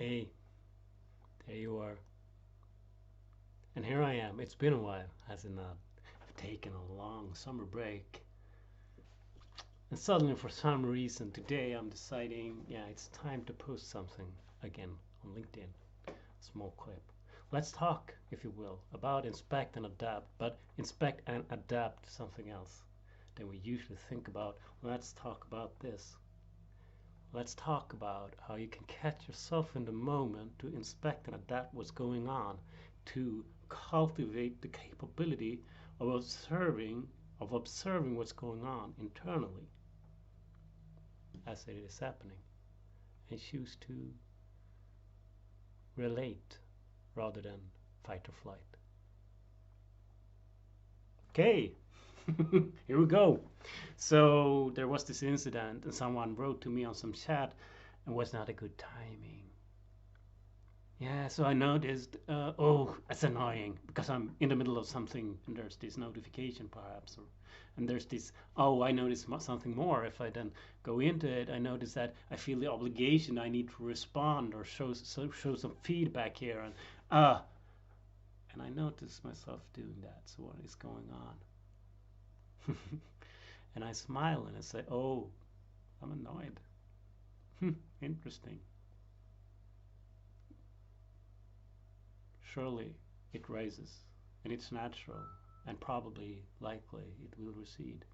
Hey, there you are. And here I am. It's been a while, has it not? I've taken a long summer break. And suddenly, for some reason, today I'm deciding, yeah, it's time to post something again on LinkedIn. Small clip. Let's talk, if you will, about inspect and adapt, but inspect and adapt to something else than we usually think about. Let's talk about this. Let's talk about how you can catch yourself in the moment to inspect and adapt what's going on, to cultivate the capability of observing what's going on internally as it is happening, and choose to relate rather than fight or flight. Okay, here we go. So there was this incident, and someone wrote to me on some chat, and was not a good timing. Yeah, so I noticed, oh, that's annoying because I'm in the middle of something and there's this notification perhaps, and there's this, oh, I noticed something more. If I then go into it, I notice that I feel the obligation I need to respond or show some feedback here, and I notice myself doing that. So what is going on? And I smile and I say, oh, I'm annoyed. Interesting. Surely it rises, and it's natural, and probably likely it will recede.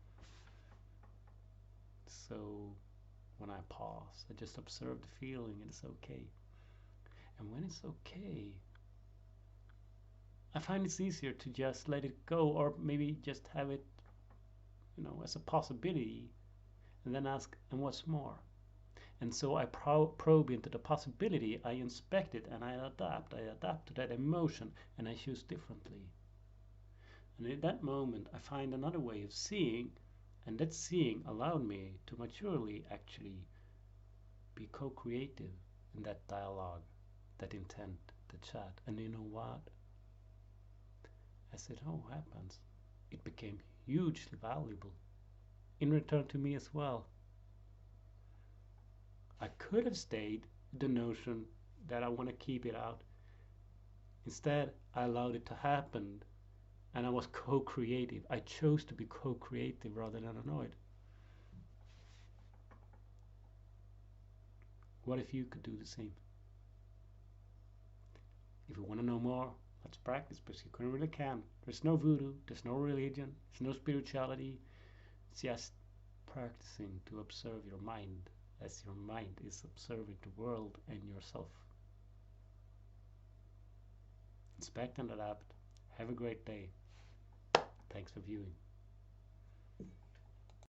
So when I pause, I just observe the feeling and it's okay. And when it's okay, I find it's easier to just let it go, or maybe just have it, as a possibility, and then ask, and what's more? And so I probe into the possibility, I inspect it, and I adapt. I adapt to that emotion, and I choose differently. And in that moment, I find another way of seeing, and that seeing allowed me to maturely actually be co-creative in that dialogue, that intent, the chat. And you know what? As it all happens, it became hugely valuable in return to me as well. I could have stayed with the notion that I want to keep it out. Instead, I allowed it to happen, and I was co-creative. I chose to be co-creative rather than annoyed. What if you could do the same? If you want to know more, let's practice, because you really can. There's no voodoo, there's no religion, there's no spirituality. It's just practicing to observe your mind as your mind is observing the world and yourself. Inspect and adapt. Have a great day. Thanks for viewing.